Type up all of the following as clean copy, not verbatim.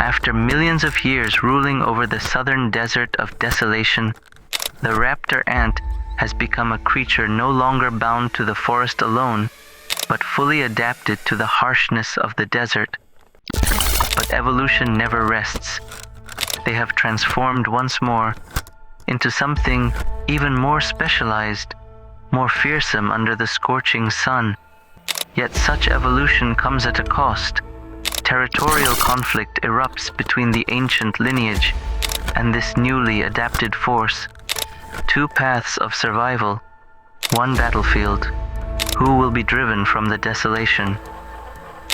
After millions of years ruling over the Southern Desert of Desolation, the Raptor Ant has become a creature no longer bound to the forest alone, but fully adapted to the harshness of the desert. But evolution never rests. They have transformed once more into something even more specialized, more fearsome under the scorching sun. Yet such evolution comes at a cost. Territorial conflict erupts between the ancient lineage and this newly adapted force. Two paths of survival, one battlefield. Who will be driven from the desolation?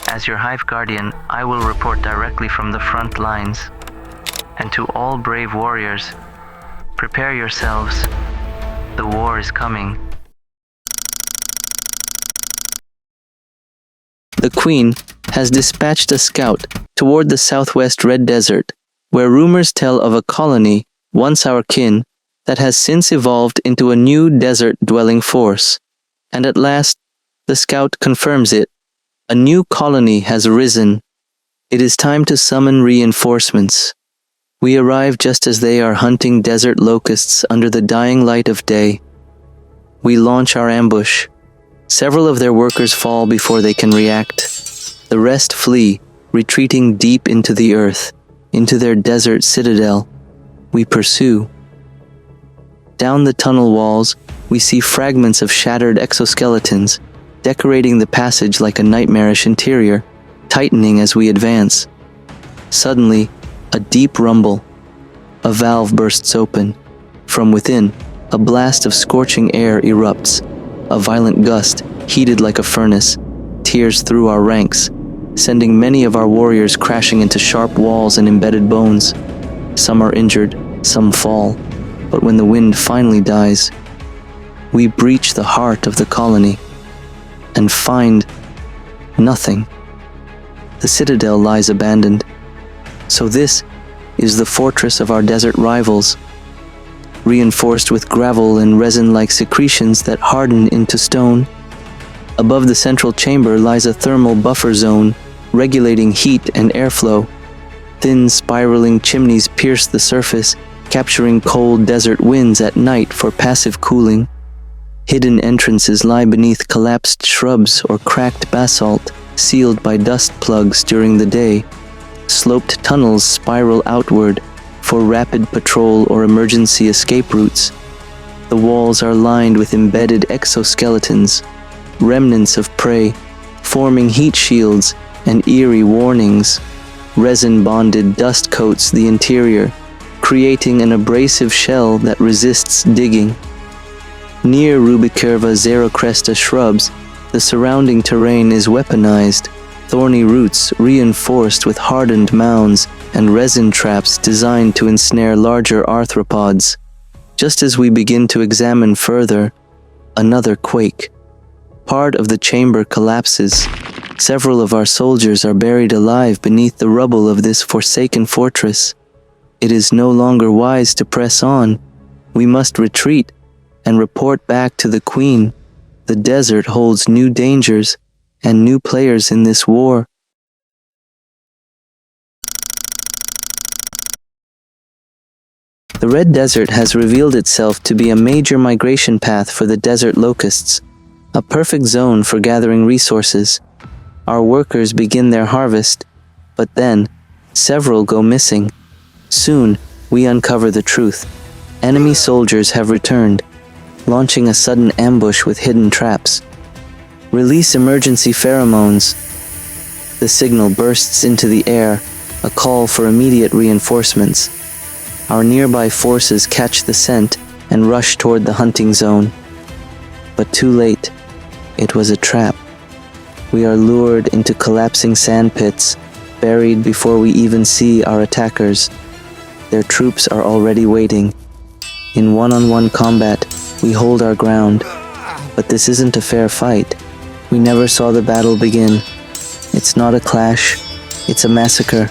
As your Hive Guardian, I will report directly from the front lines. And to all brave warriors, prepare yourselves. The war is coming. The Queen has dispatched a scout toward the southwest Red Desert, where rumors tell of a colony, once our kin, that has since evolved into a new desert-dwelling force. And at last, the scout confirms it. A new colony has arisen. It is time to summon reinforcements. We arrive just as they are hunting desert locusts under the dying light of day. We launch our ambush. Several of their workers fall before they can react. The rest flee, retreating deep into the earth, into their desert citadel. We pursue. Down the tunnel walls, we see fragments of shattered exoskeletons, decorating the passage like a nightmarish interior, tightening as we advance. Suddenly, a deep rumble. A valve bursts open. From within, a blast of scorching air erupts. A violent gust, heated like a furnace, tears through our ranks, sending many of our warriors crashing into sharp walls and embedded bones. Some are injured, some fall, but when the wind finally dies, we breach the heart of the colony and find nothing. The citadel lies abandoned. So this is the fortress of our desert rivals, reinforced with gravel and resin-like secretions that harden into stone. Above the central chamber lies a thermal buffer zone, regulating heat and airflow. Thin, spiraling chimneys pierce the surface, capturing cold desert winds at night for passive cooling. Hidden entrances lie beneath collapsed shrubs or cracked basalt, sealed by dust plugs during the day. Sloped tunnels spiral outward for rapid patrol or emergency escape routes. The walls are lined with embedded exoskeletons, remnants of prey, forming heat shields and eerie warnings. Resin-bonded dust coats the interior, creating an abrasive shell that resists digging. Near Rubicurva xerocresta shrubs, the surrounding terrain is weaponized, thorny roots reinforced with hardened mounds and resin traps designed to ensnare larger arthropods. Just as we begin to examine further, another quake. Part of the chamber collapses. Several of our soldiers are buried alive beneath the rubble of this forsaken fortress. It is no longer wise to press on. We must retreat and report back to the Queen. The desert holds new dangers and new players in this war. The Red Desert has revealed itself to be a major migration path for the desert locusts, a perfect zone for gathering resources. Our workers begin their harvest, but then, several go missing. Soon, we uncover the truth. Enemy soldiers have returned, launching a sudden ambush with hidden traps. Release emergency pheromones. The signal bursts into the air, a call for immediate reinforcements. Our nearby forces catch the scent and rush toward the hunting zone. But too late. It was a trap. We are lured into collapsing sand pits, buried before we even see our attackers. Their troops are already waiting. In one-on-one combat, we hold our ground. But this isn't a fair fight. We never saw the battle begin. It's not a clash, it's a massacre.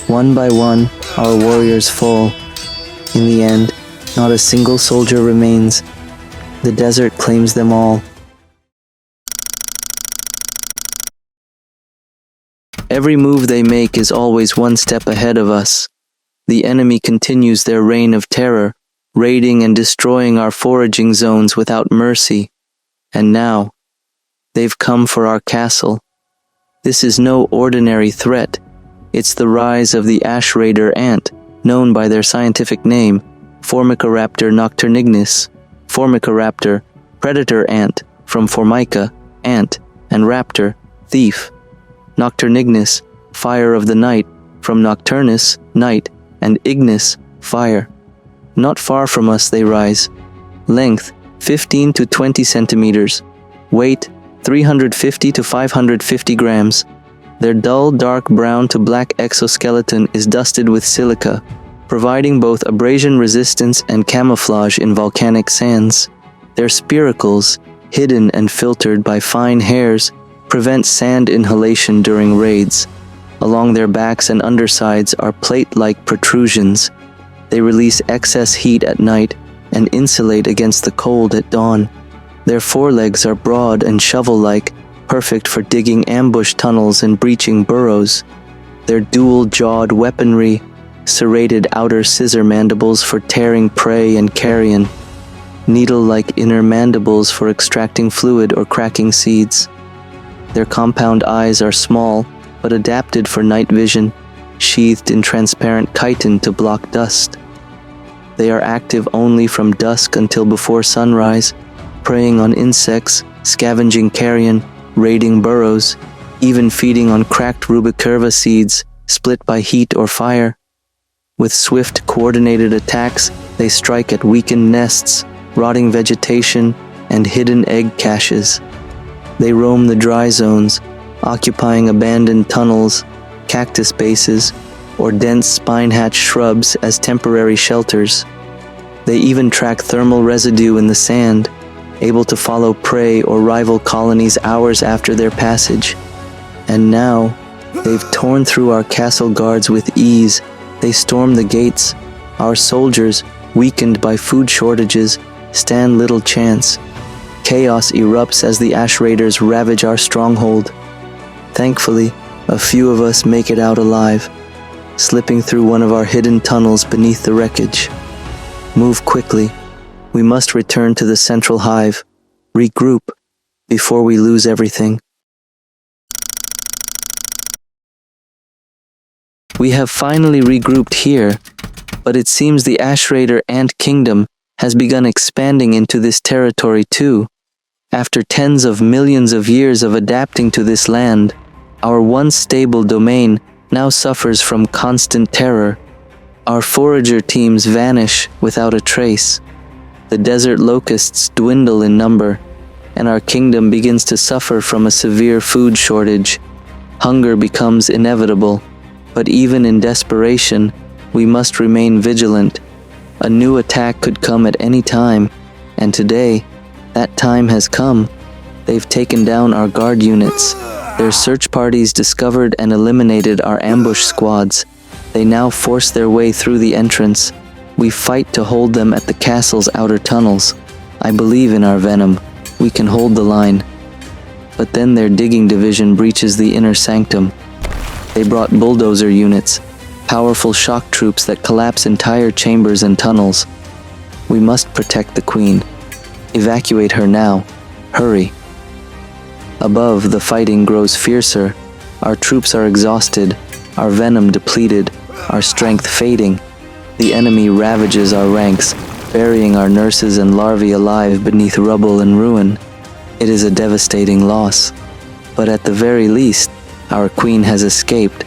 One by one, our warriors fall. In the end, not a single soldier remains. The desert claims them all. Every move they make is always one step ahead of us. The enemy continues their reign of terror, raiding and destroying our foraging zones without mercy. And now, they've come for our castle. This is no ordinary threat. It's the rise of the ash raider ant, known by their scientific name, Raptor nocturnignis. Raptor, predator ant, from formica, ant, and raptor, thief. Nocturnignis, fire of the night, from nocturnus, night, and ignis, fire. Not far from us they rise. Length, 15 to 20 centimeters. Weight, 350 to 550 grams. Their dull dark brown to black exoskeleton is dusted with silica, providing both abrasion resistance and camouflage in volcanic sands. Their spiracles, hidden and filtered by fine hairs, prevent sand inhalation during raids. Along their backs and undersides are plate-like protrusions. They release excess heat at night and insulate against the cold at dawn. Their forelegs are broad and shovel-like, perfect for digging ambush tunnels and breaching burrows. Their dual-jawed weaponry, serrated outer scissor mandibles for tearing prey and carrion, needle-like inner mandibles for extracting fluid or cracking seeds. Their compound eyes are small, but adapted for night vision, sheathed in transparent chitin to block dust. They are active only from dusk until before sunrise, preying on insects, scavenging carrion, raiding burrows, even feeding on cracked rubicurva seeds split by heat or fire. With swift, coordinated attacks, they strike at weakened nests, rotting vegetation, and hidden egg caches. They roam the dry zones, occupying abandoned tunnels, cactus bases, or dense spine-hatched shrubs as temporary shelters. They even track thermal residue in the sand, able to follow prey or rival colonies hours after their passage. And now, they've torn through our castle guards with ease. They storm the gates. Our soldiers, weakened by food shortages, stand little chance. Chaos erupts as the ash raiders ravage our stronghold. Thankfully, a few of us make it out alive, slipping through one of our hidden tunnels beneath the wreckage. Move quickly. We must return to the central hive, regroup, before we lose everything. We have finally regrouped here, but it seems the ash raider ant kingdom has begun expanding into this territory too. After tens of millions of years of adapting to this land, our once stable domain now suffers from constant terror. Our forager teams vanish without a trace. The desert locusts dwindle in number, and our kingdom begins to suffer from a severe food shortage. Hunger becomes inevitable, but even in desperation, we must remain vigilant. A new attack could come at any time, and today, that time has come. They've taken down our guard units. Their search parties discovered and eliminated our ambush squads. They now force their way through the entrance. We fight to hold them at the castle's outer tunnels. I believe in our venom. We can hold the line. But then their digging division breaches the inner sanctum. They brought bulldozer units, powerful shock troops that collapse entire chambers and tunnels. We must protect the queen. Evacuate her now. Hurry. Above, the fighting grows fiercer. Our troops are exhausted, our venom depleted, our strength fading. The enemy ravages our ranks, burying our nurses and larvae alive beneath rubble and ruin. It is a devastating loss. But at the very least, our queen has escaped.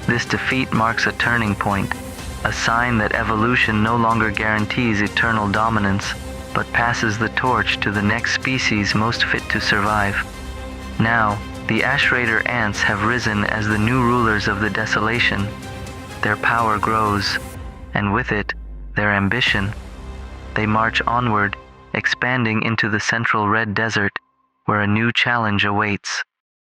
This defeat marks a turning point, a sign that evolution no longer guarantees eternal dominance, but passes the torch to the next species most fit to survive. Now, the ash raider ants have risen as the new rulers of the desolation. Their power grows, and with it, their ambition. They march onward, expanding into the central red desert, where a new challenge awaits.